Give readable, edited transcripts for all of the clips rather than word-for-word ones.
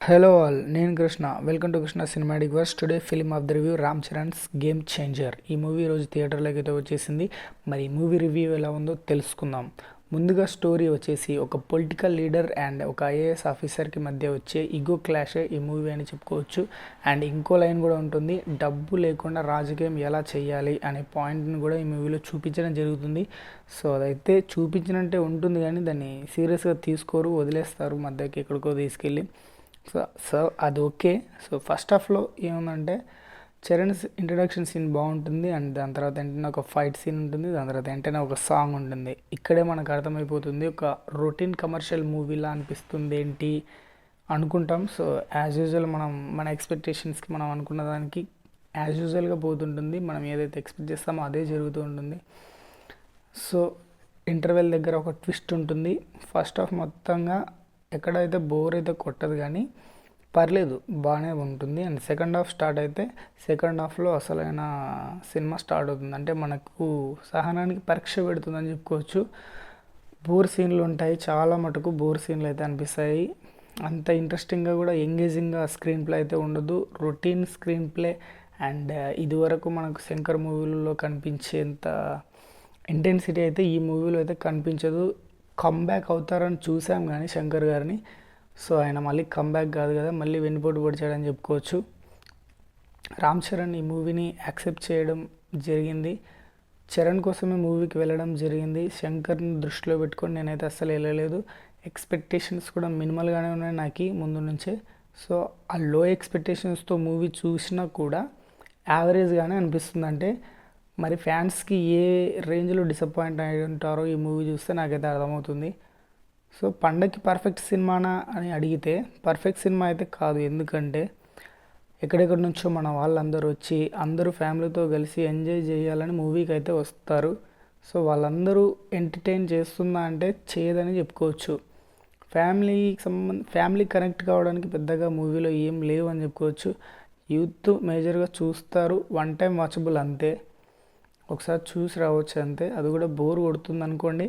Hello all, నేను Krishna. Welcome to Krishna cinematic verse. Today film of the review Ram Charan's game changer. ఈ movie ఈరోజు థియేటర్లోకి అయితే వచ్చేసింది. మరి ఈ మూవీ రివ్యూ ఎలా ఉందో తెలుసుకుందాం. ముందుగా స్టోరీ వచ్చేసి ఒక పొలిటికల్ లీడర్ అండ్ ఒక ఐఏఎస్ ఆఫీసర్కి మధ్య వచ్చే ఈగో క్లాషే ఈ మూవీ అని చెప్పుకోవచ్చు. అండ్ ఇంకో లైన్ కూడా ఉంటుంది, డబ్బు లేకుండా రాజకీయం ఎలా చేయాలి అనే పాయింట్ని కూడా ఈ మూవీలో చూపించడం జరుగుతుంది. సో అదైతే చూపించినట్టే ఉంటుంది, కానీ దాన్ని సీరియస్గా తీసుకోరు, వదిలేస్తారు మధ్యకి ఎక్కడికో తీసుకెళ్ళి. సో అది ఓకే. సో ఫస్ట్ హాఫ్లో ఏముందంటే చరణ్స్ ఇంట్రడక్షన్ సీన్ బాగుంటుంది, అండ్ దాని తర్వాత వెంటనే ఒక ఫైట్ సీన్ ఉంటుంది, దాని తర్వాత వెంటనే ఒక సాంగ్ ఉంటుంది. ఇక్కడే మనకు అర్థమైపోతుంది ఒక రొటీన్ కమర్షియల్ మూవీలా అనిపిస్తుంది ఏంటి అనుకుంటాం. సో యాజ్ యూజువల్ మన ఎక్స్పెక్టేషన్స్కి మనం అనుకున్న దానికి యాజ్ యూజువల్గా పోతుంటుంది. మనం ఏదైతే ఎక్స్పెక్ట్ చేస్తామో అదే జరుగుతూ ఉంటుంది. సో ఇంటర్వెల్ దగ్గర ఒక ట్విస్ట్ ఉంటుంది. ఫస్ట్ హాఫ్ మొత్తంగా ఎక్కడైతే బోర్ అయితే కొట్టదు, కానీ పర్లేదు, బాగానే ఉంటుంది. అండ్ సెకండ్ హాఫ్ స్టార్ట్ అయితే సెకండ్ హాఫ్లో అసలైన సినిమా స్టార్ట్ అవుతుంది. అంటే మనకు సహనానికి పరీక్ష పెడుతుందని చెప్పుకోవచ్చు. బోర్ సీన్లు ఉంటాయి, చాలా మటుకు బోర్ సీన్లు అయితే అనిపిస్తాయి. అంత ఇంట్రెస్టింగ్గా కూడా ఎంగేజింగ్గా స్క్రీన్ ప్లే అయితే ఉండదు, రొటీన్ స్క్రీన్ ప్లే. అండ్ ఇదివరకు మనకు శంకర్ మూవీలలో కనిపించేంత ఇంటెన్సిటీ అయితే ఈ మూవీలో అయితే కనిపించదు. కమ్బ్యాక్ అవుతారని చూసాం కానీ శంకర్ గారిని. సో ఆయన మళ్ళీ కమ్బ్యాక్ కాదు కదా, మళ్ళీ వెన్నుపోటు పొడిచాడని చెప్పుకోవచ్చు. రామ్ చరణ్ ఈ మూవీని యాక్సెప్ట్ చేయడం జరిగింది. చరణ్ కోసమే మూవీకి వెళ్ళడం జరిగింది. శంకర్ని దృష్టిలో పెట్టుకొని నేనైతే అస్సలు వెళ్ళలేదు. ఎక్స్పెక్టేషన్స్ కూడా మినిమల్గానే ఉన్నాయి నాకు ముందు నుంచే. సో ఆ లో ఎక్స్పెక్టేషన్స్తో మూవీ చూసినా కూడా యావరేజ్గానే అనిపిస్తుంది. అంటే మరి ఫ్యాన్స్కి ఏ రేంజ్లో డిసప్పాయింట్ అయి ఉంటారో ఈ మూవీ చూస్తే నాకైతే అర్థమవుతుంది. సో పండగకి పర్ఫెక్ట్ సినిమానా అని అడిగితే పర్ఫెక్ట్ సినిమా అయితే కాదు. ఎందుకంటే ఎక్కడెక్కడి నుంచో మన వాళ్ళందరూ వచ్చి అందరూ ఫ్యామిలీతో కలిసి ఎంజాయ్ చేయాలని మూవీకి అయితే వస్తారు. సో వాళ్ళందరూ ఎంటర్టైన్ చేస్తుందా అంటే చేయదని చెప్పుకోవచ్చు. ఫ్యామిలీ కనెక్ట్ కావడానికి పెద్దగా మూవీలో ఏం లేవు అని చెప్పుకోవచ్చు. యూత్ మేజర్గా చూస్తారు, వన్ టైం వాచబుల్ అంతే, ఒకసారి చూసి రావచ్చు అంతే. అది కూడా బోర్ కొడుతుంది అనుకోండి,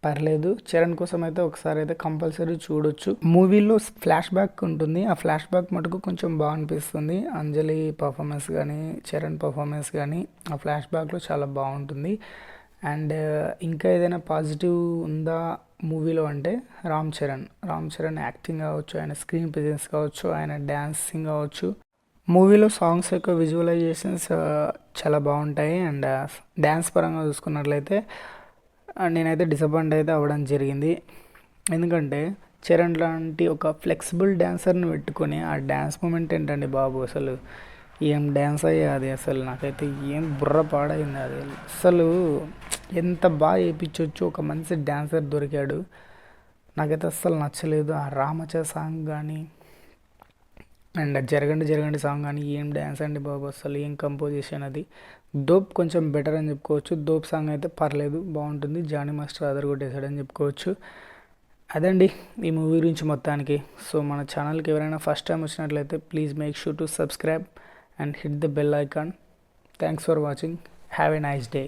పర్లేదు. చరణ్ కోసం అయితే ఒకసారి అయితే కంపల్సరీ చూడొచ్చు. మూవీలో ఫ్లాష్ బ్యాక్ ఉంటుంది, ఆ ఫ్లాష్ బ్యాక్ మటుకు కొంచెం బాగా అనిపిస్తుంది. అంజలి పర్ఫార్మెన్స్ కానీ చరణ్ పర్ఫార్మెన్స్ కానీ ఆ ఫ్లాష్ బ్యాక్లో చాలా బాగుంటుంది. అండ్ ఇంకా ఏదైనా పాజిటివ్ ఉందా మూవీలో అంటే రామ్ చరణ్ యాక్టింగ్ కావచ్చు, ఆయన స్క్రీన్ ప్రెజెన్స్ కావచ్చు, ఆయన డ్యాన్సింగ్ కావచ్చు. మూవీలో సాంగ్స్ యొక్క విజువలైజేషన్స్ చాలా బాగుంటాయి. అండ్ డ్యాన్స్ పరంగా చూసుకున్నట్లయితే నేనైతే డిసప్పాయింట్ అయితే అవ్వడం జరిగింది. ఎందుకంటే చరణ్ లాంటి ఒక ఫ్లెక్సిబుల్ డ్యాన్సర్ని పెట్టుకొని ఆ డ్యాన్స్ మూమెంట్ ఏంటండి బాబు, అసలు ఏం డ్యాన్స్ అయ్యా అది. అసలు నాకైతే ఏం బుర్ర పాడైంది అది. అసలు ఎంత బాగా వేయించవచ్చు, ఒక మంచి డ్యాన్సర్ దొరికాడు. నాకైతే అస్సలు నచ్చలేదు ఆ రామచ సాంగ్ కానీ అండ్ జరగండి సాంగ్ కానీ. ఏం డ్యాన్స్ అండి బాబు, అసలు ఏం కంపోజిషన్ అది. దోప్ కొంచెం బెటర్ అని చెప్పుకోవచ్చు. దోప్ సాంగ్ అయితే పర్లేదు, బాగుంటుంది. జానీ మాస్టర్ అదరగొట్టేశాడని చెప్పుకోవచ్చు. అదండి ఈ మూవీ గురించి మొత్తానికి. సో మన ఛానల్కి ఎవరైనా ఫస్ట్ టైం వచ్చినట్లయితే please make sure to subscribe and hit the bell icon. Thanks for watching. Have a nice day.